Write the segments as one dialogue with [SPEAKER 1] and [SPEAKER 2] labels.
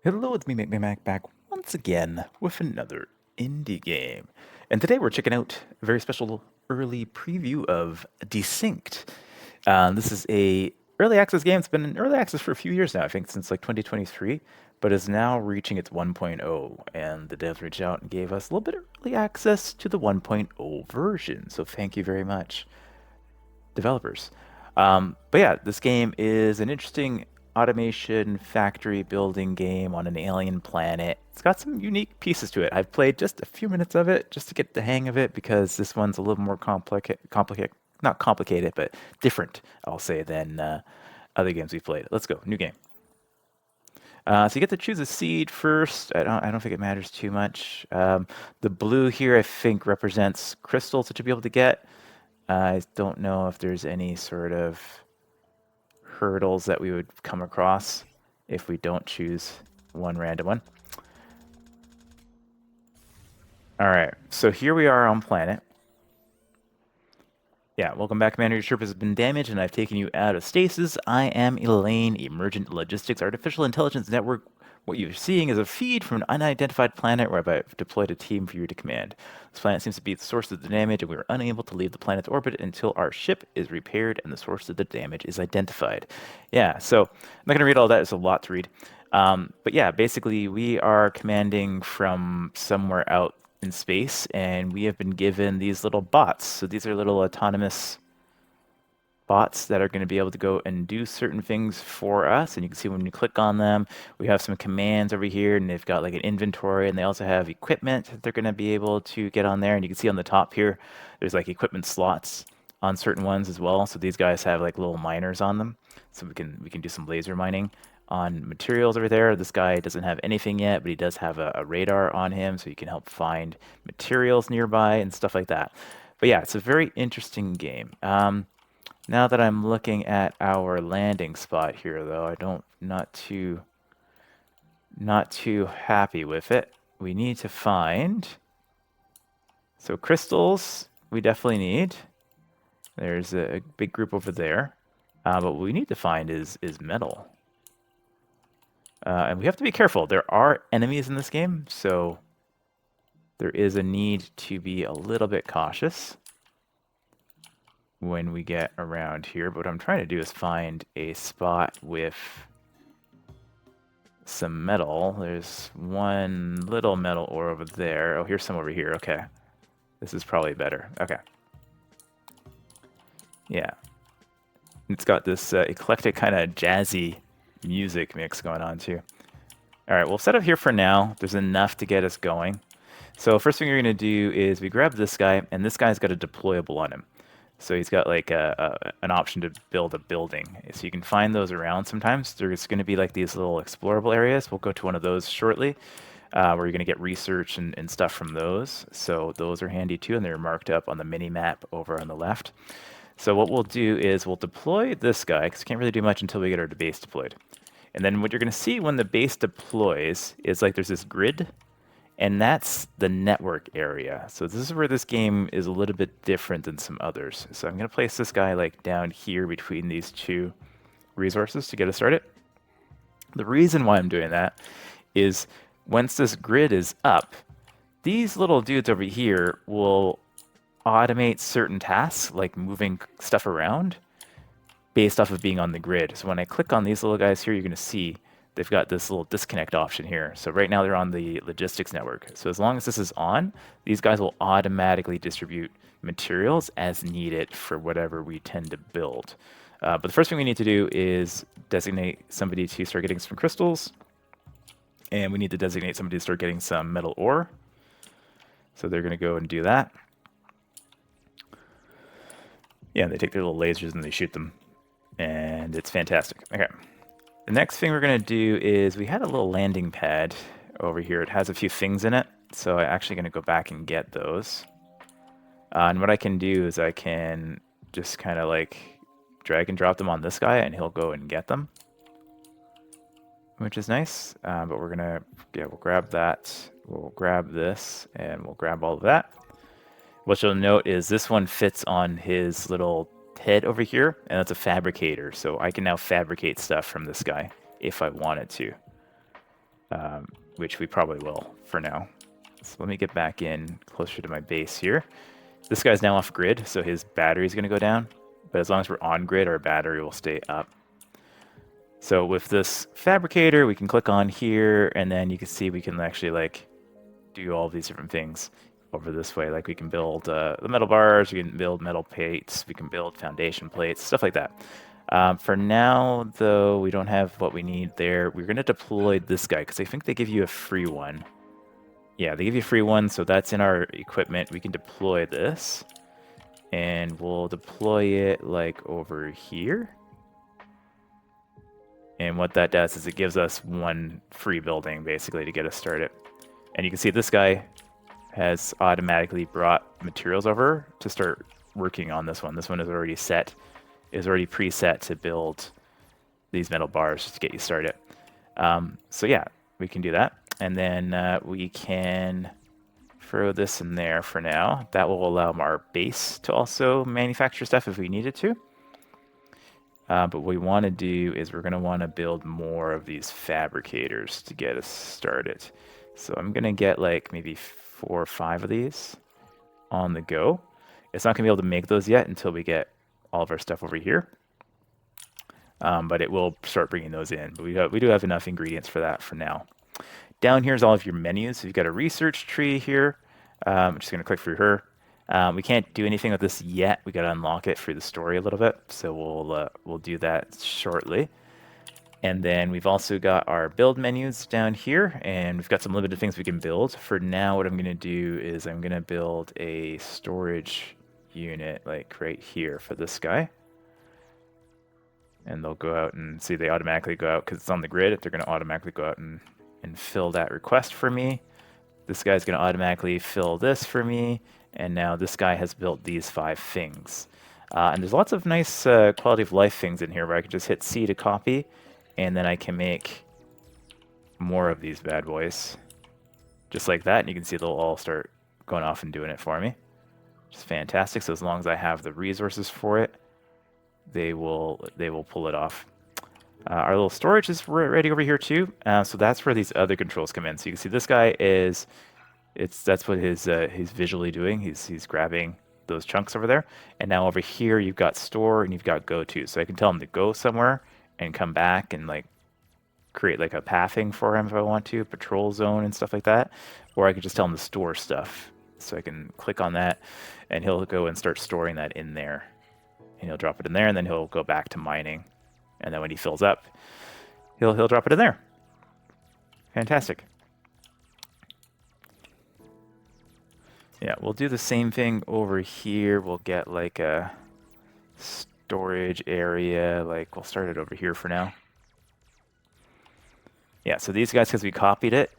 [SPEAKER 1] Hello, it's me, Mac, back once again with another indie game. And today we're checking out a very special early preview of Desynced. This is a early access game. It's been in early access for a few years now, I think since like 2023, but is now reaching its 1.0. And the devs reached out and gave us a little bit of early access to the 1.0 version. So thank you very much, developers. But yeah, this game is an interesting automation factory building game on an alien planet. It's got some unique pieces to it. I've played just a few minutes of it just to get the hang of it because this one's a little more not complicated, but different, I'll say, than other games we've played. Let's go, new game. So you get to choose a seed first. I don't think it matters too much. The blue here, I think, represents crystals that you'll be able to get. I don't know if there's any sort of hurdles that we would come across if we don't choose one random one. All right, so here we are on planet. Yeah, welcome back, Commander. Your ship has been damaged, and I've taken you out of stasis. I am Elaine, Emergent Logistics Artificial Intelligence Network. What you're seeing is a feed from an unidentified planet where I've deployed a team for you to command. This planet seems to be the source of the damage, and we are unable to leave the planet's orbit until our ship is repaired and the source of the damage is identified. Yeah, so I'm not going to read all that. There's a lot to read. But yeah, basically, we are commanding from somewhere out in space, and we have been given these little bots. So these are little autonomous bots that are going to be able to go and do certain things for us. And you can see when you click on them, we have some commands over here, and they've got like an inventory, and they also have equipment that they're going to be able to get on there. And you can see on the top here, there's like equipment slots on certain ones as well. So these guys have like little miners on them, so we can do some laser mining on materials over there. This guy doesn't have anything yet, but he does have a radar on him, so you can help find materials nearby and stuff like that. But yeah, it's a very interesting game. Now that I'm looking at our landing spot here, though, I don't not too happy with it. We need to find so crystals. We definitely need. There's a big group over there, but what we need to find is metal. And we have to be careful. There are enemies in this game, so there is a need to be a little bit cautious when we get around here. But what I'm trying to do is find a spot with some metal. There's one little metal ore over there. Oh, here's some over here. Okay. This is probably better. Okay. Yeah. It's got this eclectic kind of jazzy music mix going on too. All right, we'll set up here for now. There's enough to get us going. So first thing you're going to do is we grab this guy, and this guy's got a deployable on him. So he's got like an option to build a building. So you can find those around sometimes. There's going to be like these little explorable areas. We'll go to one of those shortly, where you're going to get research and stuff from those. So those are handy too, and they're marked up on the mini map over on the left. So what we'll do is we'll deploy this guy, because we can't really do much until we get our base deployed. And then what you're going to see when the base deploys is like there's this grid, and that's the network area. So this is where this game is a little bit different than some others. So I'm going to place this guy like down here between these two resources to get us started. The reason why I'm doing that is once this grid is up, these little dudes over here will automate certain tasks like moving stuff around based off of being on the grid. So when I click on these little guys here, you're going to see they've got this little disconnect option here. So right now they're on the logistics network. So as long as this is on, these guys will automatically distribute materials as needed for whatever we tend to build. But the first thing we need to do is designate somebody to start getting some crystals. And we need to designate somebody to start getting some metal ore. So they're going to go and do that. Yeah, they take their little lasers and they shoot them. And it's fantastic. Okay. The next thing we're going to do is we had a little landing pad over here. It has a few things in it. So I'm actually going to go back and get those. And what I can do is I can just kind of like drag and drop them on this guy and he'll go and get them, which is nice. But we're going to, yeah, we'll grab that. We'll grab this and we'll grab all of that. What you'll note is this one fits on his little head over here, and that's a fabricator. So I can now fabricate stuff from this guy if I wanted to. which we probably will for now. So let me get back in closer to my base here. This guy's now off grid, so his battery is going to go down. But as long as we're on grid, our battery will stay up. So with this fabricator, we can click on here, and then you can see we can actually like do all these different things over this way. Like we can build the metal bars, we can build metal plates, we can build foundation plates, stuff like that. For now, though, we don't have what we need there. We're going to deploy this guy because I think they give you a free one. Yeah, they give you a free one, so that's in our equipment. We can deploy this, and we'll deploy it like over here. And what that does is it gives us one free building, basically, to get us started. And you can see this guy has automatically brought materials over to start working on this one. This one is already set, is already preset to build these metal bars just to get you started. So yeah, we can do that. And then we can throw this in there for now. That will allow our base to also manufacture stuff if we needed to. But what we want to do is we're going to want to build more of these fabricators to get us started. So I'm going to get like maybe 4 or 5 of these on the go. It's not going to be able to make those yet until we get all of our stuff over here. But it will start bringing those in. But we do have enough ingredients for that for now. Down here is all of your menus. So you've got a research tree here. I'm just going to click through her. We can't do anything with this yet. We got to unlock it through the story a little bit. So we'll do that shortly. And then we've also got our build menus down here, and we've got some limited things we can build. For now, what I'm going to do is I'm going to build a storage unit like right here for this guy. And they'll go out and see they automatically go out because it's on the grid. They're going to automatically go out and fill that request for me. This guy's going to automatically fill this for me. And now this guy has built these 5 things. And there's lots of nice quality of life things in here where I can just hit C to copy. And then I can make more of these bad boys. Just like that. And you can see they'll all start going off and doing it for me. Which is fantastic. So as long as I have the resources for it, they will pull it off. Our little storage is ready over here too. So that's where these other controls come in. So you can see this guy is, that's what he's visually doing. He's grabbing those chunks over there. And now over here you've got store and you've got go to. So I can tell him to go somewhere and come back and like create like a pathing for him if I want to, patrol zone and stuff like that. Or I could just tell him to store stuff. So I can click on that and he'll go and start storing that in there. And he'll drop it in there and then he'll go back to mining. And then when he fills up, he'll drop it in there. Fantastic. Yeah, we'll do the same thing over here. We'll get like a storage area. Like we'll start it over here for now. Yeah, so these guys, because we copied it,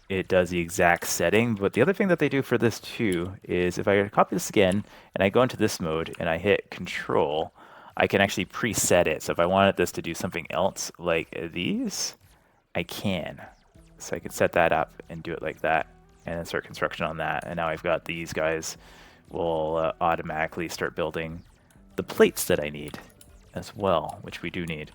[SPEAKER 1] it does the exact setting. But the other thing that they do for this too is if I copy this again and I go into this mode and I hit Control, I can actually preset it. So if I wanted this to do something else like these, I can. So I can set that up and do it like that and then start construction on that. And now I've got these guys will automatically start building the plates that I need as well, which we do need.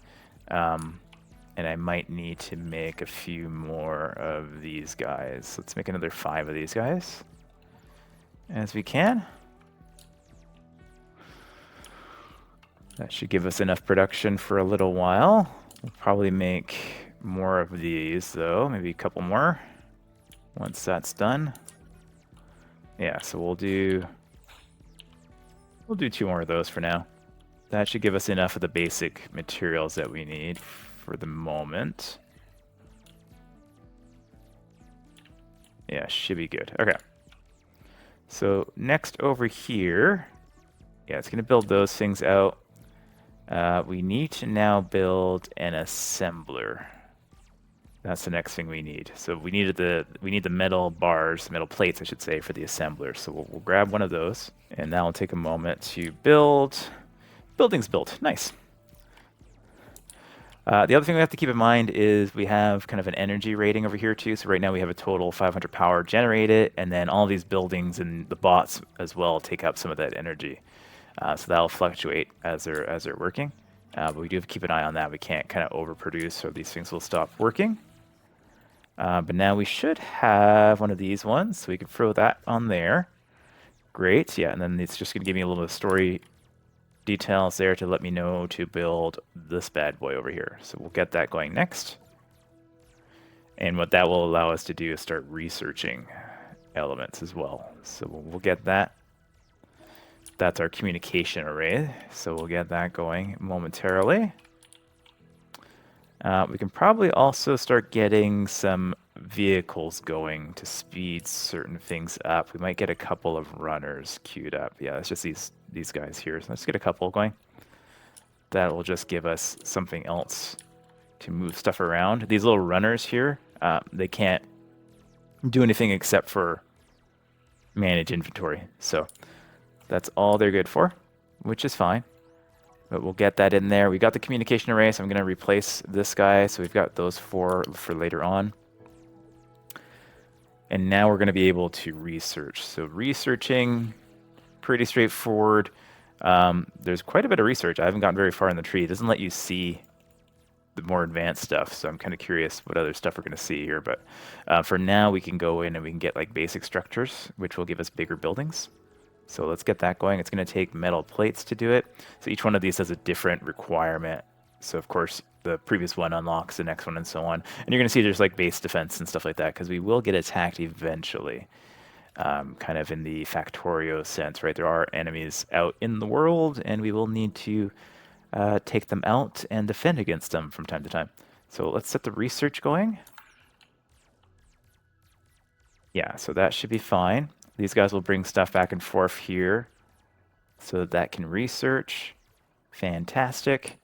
[SPEAKER 1] And I might need to make a few more of these guys. Let's make another 5 of these guys as we can. That should give us enough production for a little while. We'll probably make more of these though, maybe a couple more once that's done. Yeah, so we'll do 2 more of those for now. That should give us enough of the basic materials that we need for the moment. Yeah, should be good. Okay. So next over here, yeah, it's going to build those things out. We need to now build an assembler. That's the next thing we need. So we need the metal bars, metal plates, I should say, for the assembler. So we'll grab one of those, and that will take a moment to build. Building's built. Nice. The other thing we have to keep in mind is we have kind of an energy rating over here too. So right now we have a total 500 power generated, and then all these buildings and the bots as well take up some of that energy. So that'll fluctuate as they're working. But we do have to keep an eye on that. We can't kind of overproduce or these things will stop working. But now we should have one of these ones, so we can throw that on there. Great, yeah, and then it's just going to give me a little bit of story details there to let me know to build this bad boy over here. So we'll get that going next. And what that will allow us to do is start researching elements as well. So we'll get that. That's our communication array, so we'll get that going momentarily. We can probably also start getting some vehicles going to speed certain things up. We might get a couple of runners queued up. Yeah, it's just these guys here. So let's get a couple going. That will just give us something else to move stuff around. These little runners here, they can't do anything except for manage inventory. So that's all they're good for, which is fine. But we'll get that in there. We got the communication array, so I'm going to replace this guy. So we've got those four for later on. And now we're going to be able to research. So researching, pretty straightforward. There's quite a bit of research. I haven't gotten very far in the tree. It doesn't let you see the more advanced stuff, so I'm kind of curious what other stuff we're going to see here. But for now, we can go in and we can get like basic structures, which will give us bigger buildings. So let's get that going. It's going to take metal plates to do it. So each one of these has a different requirement. So of course, the previous one unlocks the next one and so on. And you're going to see there's like base defense and stuff like that, because we will get attacked eventually. Kind of in the Factorio sense, right? There are enemies out in the world, and we will need to take them out and defend against them from time to time. So let's set the research going. Yeah, so that should be fine. These guys will bring stuff back and forth here so that can research. Fantastic.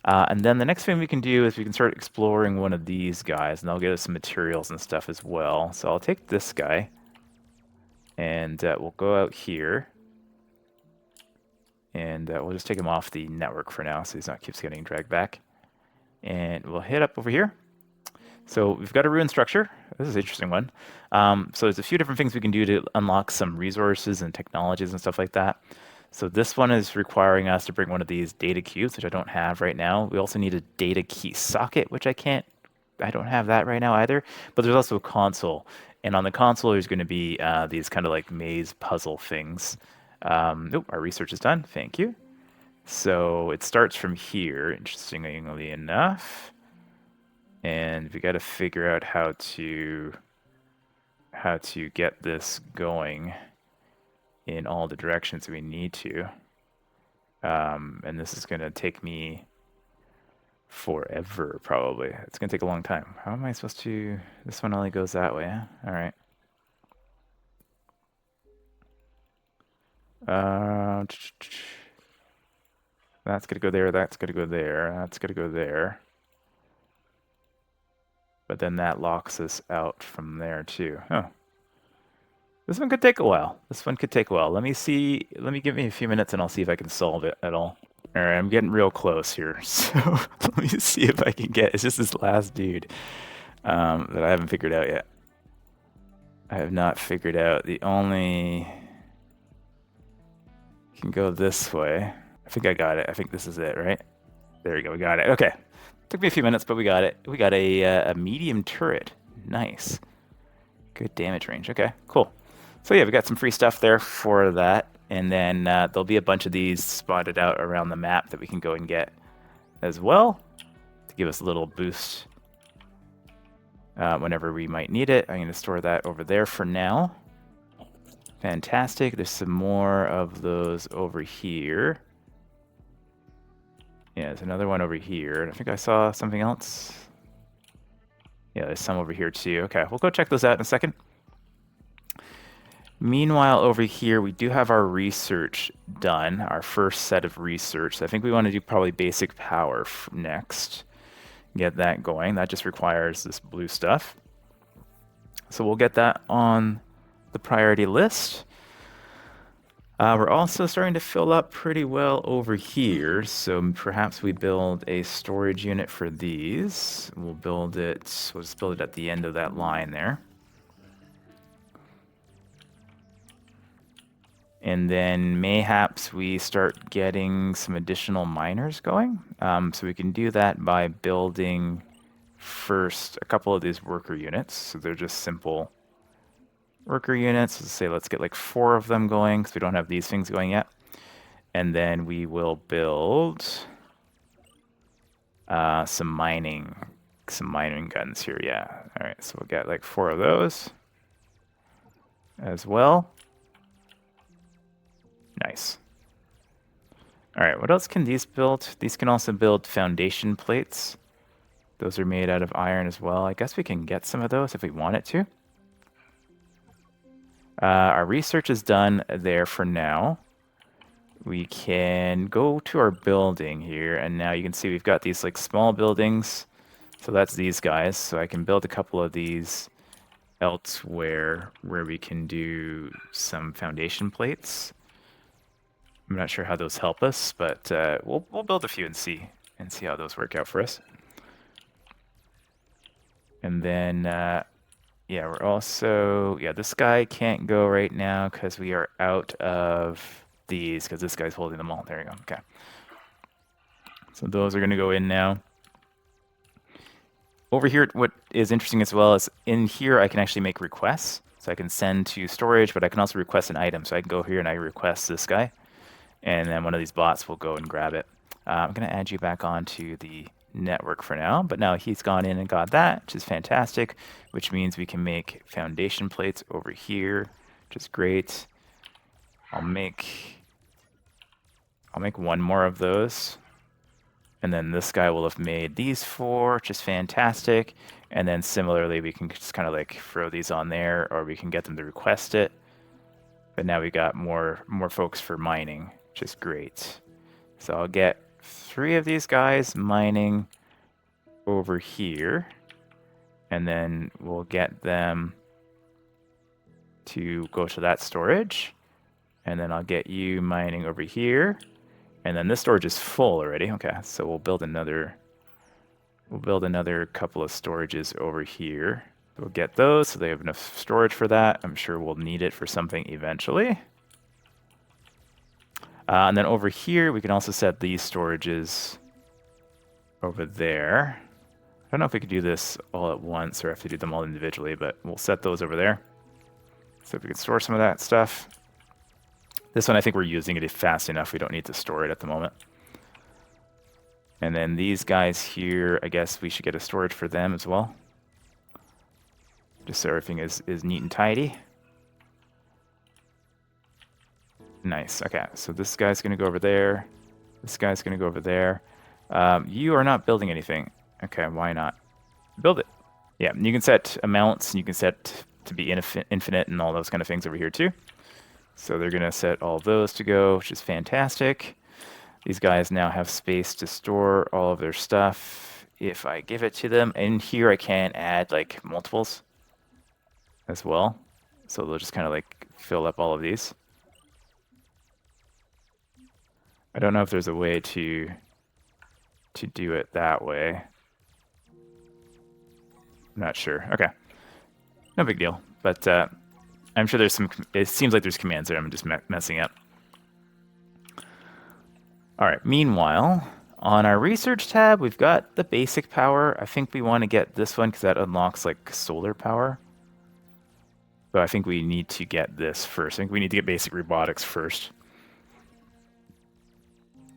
[SPEAKER 1] And then the next thing we can do is we can start exploring one of these guys, and they'll get us some materials and stuff as well. So I'll take this guy, and we'll go out here. And we'll just take him off the network for now so he's not keeps getting dragged back. And we'll hit up over here. So we've got a ruined structure. This is an interesting one. So there's a few different things we can do to unlock some resources and technologies and stuff like that. So this one is requiring us to bring one of these data cubes, which I don't have right now. We also need a data key socket, which I don't have that right now either. But there's also a console. And on the console, there's going to be these kind of like maze puzzle things. Nope, our research is done. Thank you. So it starts from here, interestingly enough. And we got to figure out how to get this going in all the directions we need to. And this is going to take me forever, probably. It's going to take a long time. How am I supposed to... This one only goes that way, huh? All right. That's going to go there, that's going to go there, that's going to go there. But then that locks us out from there too. Oh. This one could take a while. This one could take a while. Let me give me a few minutes and I'll see if I can solve it at all. All right, I'm getting real close here. So let me see if I can get, it's just this last dude that I haven't figured out yet. I have not figured out the only, can go this way. I think I got it. I think this is it, right? There we go, we got it. Okay. Took me a few minutes, but we got it. We got a medium turret. Nice. Good damage range. Okay, cool. So yeah, we got some free stuff there for that. And then there'll be a bunch of these spotted out around the map that we can go and get as well to give us a little boost whenever we might need it. I'm going to store that over there for now. Fantastic. There's some more of those over here. Yeah, there's another one over here. I think I saw something else. Yeah, there's some over here too. Okay, we'll go check those out in a second. Meanwhile, over here, we do have our research done, our first set of research. So I think we want to do probably basic power next. Get that going. That just requires this blue stuff. So we'll get that on the priority list. We're also starting to fill up pretty well over here, so perhaps we build a storage unit for these. We'll just build it at the end of that line there. And then mayhaps we start getting some additional miners going. So we can do that by building first a couple of these worker units. So they're just simple worker units. Let's say let's get like 4 of them going because we don't have these things going yet. And then we will build some mining guns here. Yeah. All right. So we'll get like 4 of those as well. Nice. All right. What else can these build? These can also build foundation plates. Those are made out of iron as well. I guess we can get some of those if we wanted to. Our research is done there for now. We can go to our building here, and now you can see we've got these like small buildings. So that's these guys. So I can build a couple of these elsewhere where we can do some foundation plates. I'm not sure how those help us, but we'll build a few and see how those work out for us. And then yeah, we're also this guy can't go right now because we are out of these because this guy's holding them all. There you go. Okay. So those are going to go in now. Over here, what is interesting as well is in here I can actually make requests. So I can send to storage, but I can also request an item. So I can go here and I request this guy, and then one of these bots will go and grab it. I'm going to add you back onto the network for now, but now he's gone in and got that, which is fantastic, which means we can make foundation plates over here, which is great. I'll make 1 more of those. And then this guy will have made these 4, which is fantastic. And then similarly, we can just kind of like throw these on there, or we can get them to request it. But now we got more folks for mining, which is great. So I'll get 3 of these guys mining over here. And then we'll get them to go to that storage. And then I'll get you mining over here. And then this storage is full already. Okay, so we'll build another couple of storages over here. We'll get those so they have enough storage for that. I'm sure we'll need it for something eventually. And then over here, we can also set these storages over there. I don't know if we could do this all at once or have to do them all individually, but we'll set those over there. So if we can store some of that stuff. This one, I think we're using it fast enough. We don't need to store it at the moment. And then these guys here, I guess we should get a storage for them as well. Just so everything is neat and tidy. Nice. Okay, so this guy's going to go over there. This guy's going to go over there. You are not building anything. Okay, why not? Build it. Yeah, you can set amounts, and you can set to be infinite and all those kind of things over here too. So they're going to set all those to go, which is fantastic. These guys now have space to store all of their stuff if I give it to them. And here I can add like multiples as well. So they'll just kind of like fill up all of these. I don't know if there's a way to do it that way. I'm not sure. Okay. No big deal. But I'm sure there's some, it seems like there's commands there I'm just messing up. All right, meanwhile, on our research tab, we've got the basic power. I think we want to get this one because that unlocks like solar power. But I think we need to get this first. I think we need to get basic robotics first.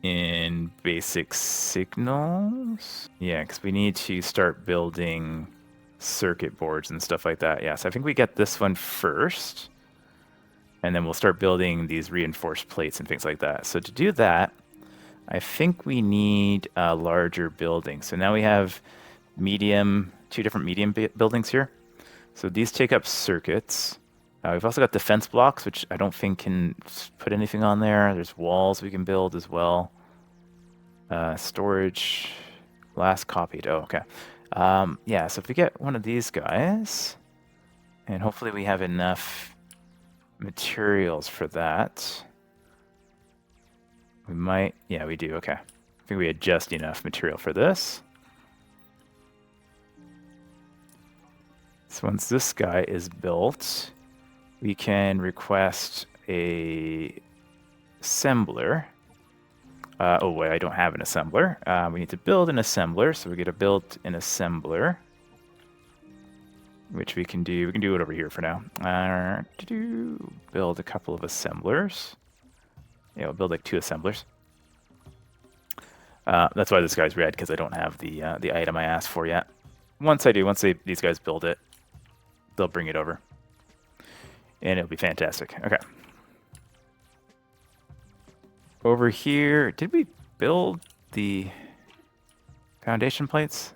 [SPEAKER 1] In basic signals? Yeah, because we need to start building circuit boards and stuff like that. Yeah, so I think we get this one first. And then we'll start building these reinforced plates and things like that. So to do that, I think we need a larger building. So now we have two different medium buildings here. So these take up circuits. We've also got defense blocks, which I don't think can put anything on there. There's walls we can build as well. Storage, last copied. Oh, okay. Yeah, so if we get one of these guys, and hopefully we have enough materials for that. We might, yeah, we do, okay. I think we had just enough material for this. So once this guy is built, we can request a assembler. Oh, wait, I don't have an assembler. We need to build an assembler, so we get to build an assembler, which we can do. We can do it over here for now. Build a couple of assemblers. Yeah, we'll build like 2 assemblers. That's why this guy's red, because I don't have the item I asked for yet. Once I do, these guys build it, they'll bring it over. And it'll be fantastic. Okay. Over here, did we build the foundation plates?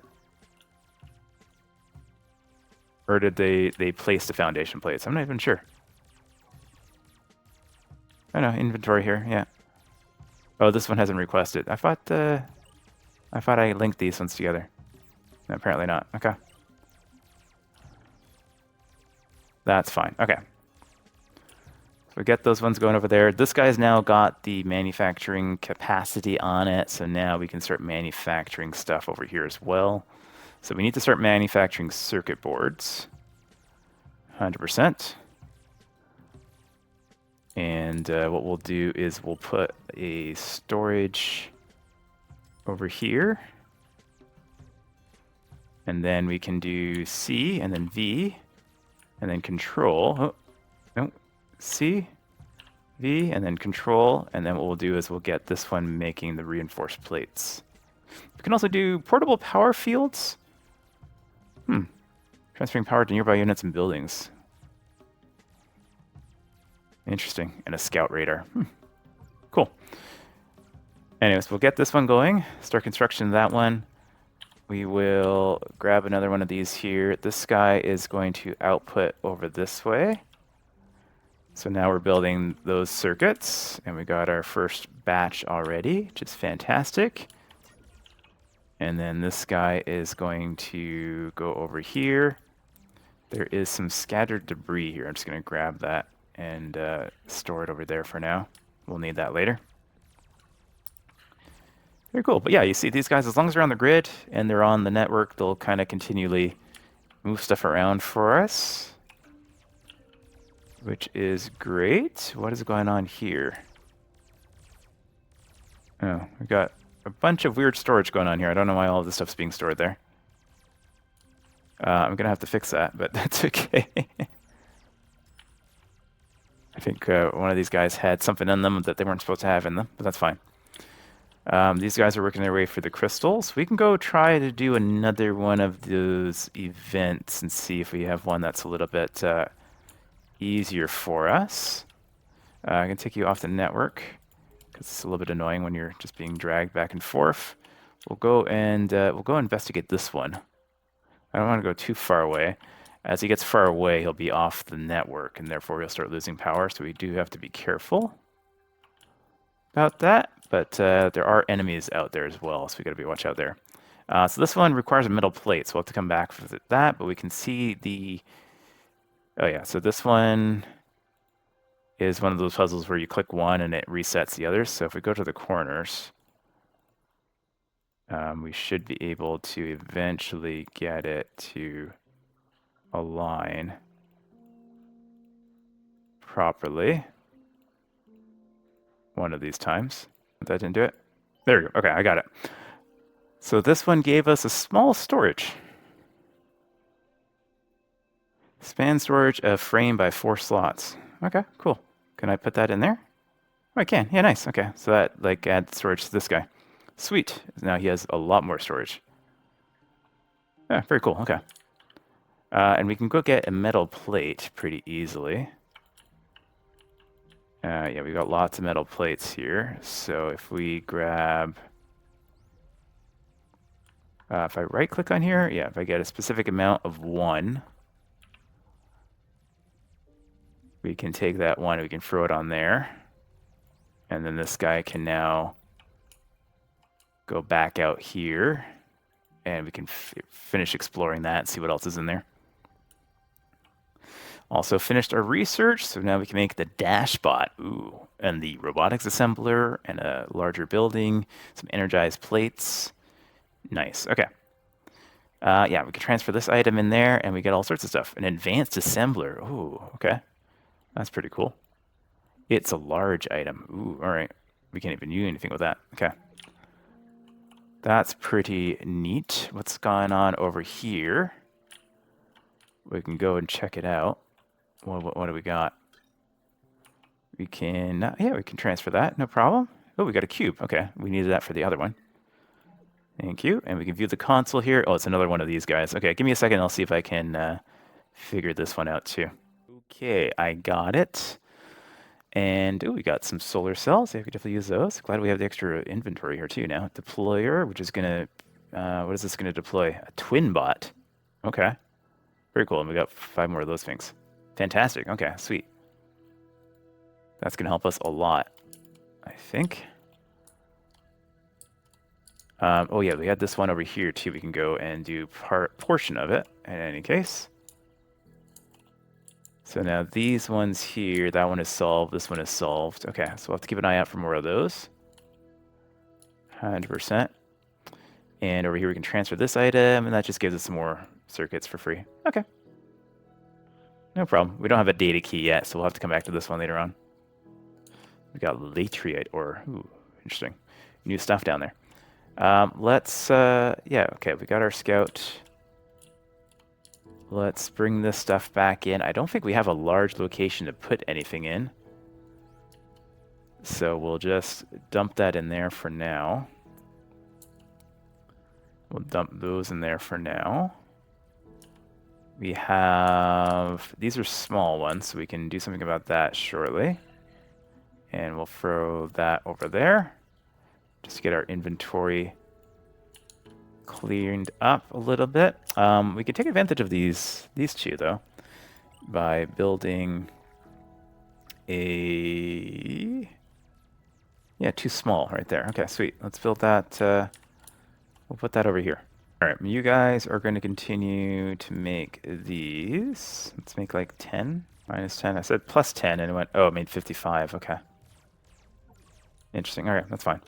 [SPEAKER 1] Or did they place the foundation plates? I'm not even sure. Oh no, inventory here, yeah. Oh, this one hasn't requested. I thought I linked these ones together. No, apparently not. Okay. That's fine. Okay. So we get those ones going over there. This guy's now got the manufacturing capacity on it, so now we can start manufacturing stuff over here as well. So we need to start manufacturing circuit boards. 100%. And what we'll do is we'll put a storage over here. And then we can do C and then V and then control. Oh, no. C, V, and then control. And then what we'll do is we'll get this one making the reinforced plates. We can also do portable power fields. Transferring power to nearby units and buildings. Interesting. And a scout radar. Cool. Anyways, we'll get this one going. Start construction of that one. We will grab another one of these here. This guy is going to output over this way. So now we're building those circuits, and we got our first batch already, which is fantastic. And then this guy is going to go over here. There is some scattered debris here. I'm just going to grab that and store it over there for now. We'll need that later. Very cool. But yeah, you see these guys, as long as they're on the grid and they're on the network, they'll kind of continually move stuff around for us, which is great. What is going on here? Oh, we got a bunch of weird storage going on here. I don't know why all of this stuff's being stored there. I'm going to have to fix that, but that's okay. I think one of these guys had something in them that they weren't supposed to have in them, but that's fine. These guys are working their way for the crystals. We can go try to do another one of those events and see if we have one that's a little bit easier for us. I can take you off the network because it's a little bit annoying when you're just being dragged back and forth. We'll go investigate this one. I don't want to go too far away. As he gets far away, he'll be off the network, and therefore he'll start losing power, so we do have to be careful about that. But there are enemies out there as well, so we got to be watch out there. So this one requires a metal plate, so we'll have to come back for that, but we can see the... Oh yeah, so this one is one of those puzzles where you click one and it resets the others. So if we go to the corners, we should be able to eventually get it to align properly one of these times. That didn't do it. There we go. Okay, I got it. So this one gave us a small storage. Span storage of frame by 4 slots. Okay, cool. Can I put that in there? Oh, I can. Yeah, nice. Okay, so that like adds storage to this guy. Sweet. Now he has a lot more storage. Yeah, very cool. Okay. And we can go get a metal plate pretty easily. Yeah, we got lots of metal plates here. So if we grab... if I right-click on here, yeah, if I get a specific amount of 1, we can take that 1, we can throw it on there. And then this guy can now go back out here. And we can finish exploring that and see what else is in there. Also finished our research, so now we can make the dashbot. Ooh, and the robotics assembler, and a larger building, some energized plates. Nice, okay. Yeah, we can transfer this item in there, and we get all sorts of stuff. An advanced assembler, ooh, okay. That's pretty cool. It's a large item, ooh, all right. We can't even do anything with that. Okay. That's pretty neat. What's going on over here? We can go and check it out. What do we got? We can, yeah, we can transfer that. No problem. Oh, we got a cube. Okay, we needed that for the other one. Thank you. And we can view the console here. Oh, it's another one of these guys. Okay, give me a second. I'll see if I can figure this one out too. Okay, I got it. And we got some solar cells. Yeah, we could definitely use those. Glad we have the extra inventory here too now. Deployer, which is gonna, what is this gonna deploy? A twin bot. Okay, very cool. And we got 5 more of those things. Fantastic. Okay, sweet. That's gonna help us a lot, I think. Oh yeah, we had this one over here too. We can go and do portion of it in any case. So now these ones here, that one is solved, this one is solved. Okay, so we'll have to keep an eye out for more of those. 100%. And over here we can transfer this item, and that just gives us some more circuits for free. Okay. No problem. We don't have a data key yet, so we'll have to come back to this one later on. We got laterite ore. Ooh, interesting. New stuff down there. Yeah, okay, we got our scout. Let's bring this stuff back in. I don't think we have a large location to put anything in. So we'll just dump that in there for now. We'll dump those in there for now. We have... These are small ones, so we can do something about that shortly. And we'll throw that over there. Just to get our inventory cleaned up a little bit. We can take advantage of these two though by building a too small right there. Okay, sweet. Let's build that. We'll put that over here. All right, you guys are going to continue to make these. Let's make like 10 minus 10. I said plus 10 and it went, oh, it made 55. Okay. Interesting. All right, that's fine.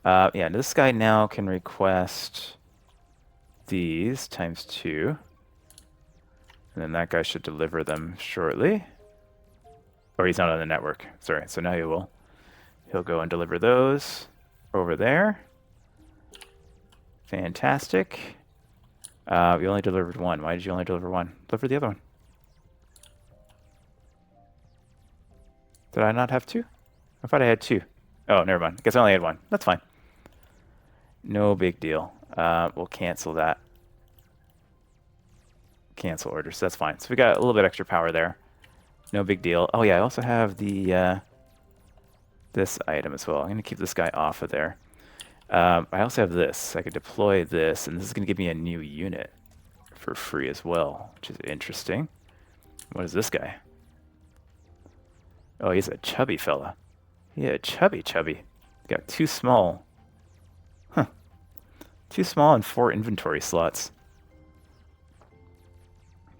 [SPEAKER 1] Yeah, this guy now can request these times 2. And then that guy should deliver them shortly. Or he's not on the network. Sorry, so now he will. He'll go and deliver those over there. Fantastic. We only delivered 1. Why did you only deliver 1? Deliver the other one. Did I not have 2? I thought I had 2. Oh, never mind. I guess I only had 1. That's fine. No big deal. We'll cancel that. Cancel orders. That's fine. So we got a little bit extra power there. No big deal. Oh yeah, I also have the this item as well. I'm going to keep this guy off of there. I also have this. I could deploy this, and this is going to give me a new unit for free as well, which is interesting. What is this guy? Oh, he's a chubby fella. Yeah, chubby. Got 2 small. Huh. 2 small and 4 inventory slots.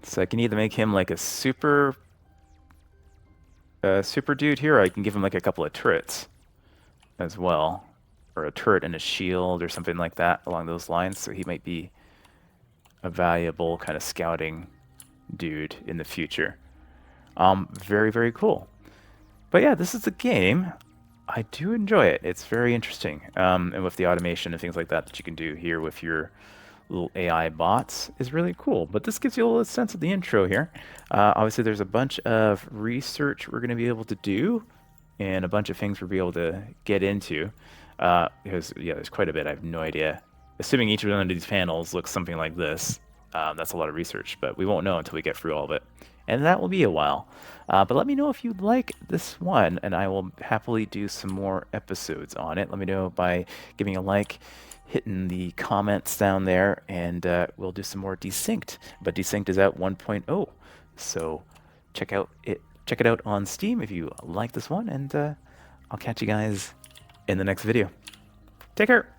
[SPEAKER 1] So I can either make him like a super dude here, or I can give him like a couple of turrets as well. Or a turret and a shield or something like that along those lines. So he might be a valuable kind of scouting dude in the future. Very, very cool. But yeah, this is a game. I do enjoy it. It's very interesting. And with the automation and things like that that you can do here with your little AI bots is really cool. But this gives you a little sense of the intro here. Obviously, there's a bunch of research we're going to be able to do and a bunch of things we'll be able to get into. Because, yeah, there's quite a bit. I have no idea. Assuming each one of these panels looks something like this, that's a lot of research. But we won't know until we get through all of it. And that will be a while. But let me know if you like this one, and I will happily do some more episodes on it. Let me know by giving a like, hitting the comments down there, and we'll do some more Desynced. But Desynced is out 1.0, so check it out on Steam if you like this one, and I'll catch you guys in the next video. Take care.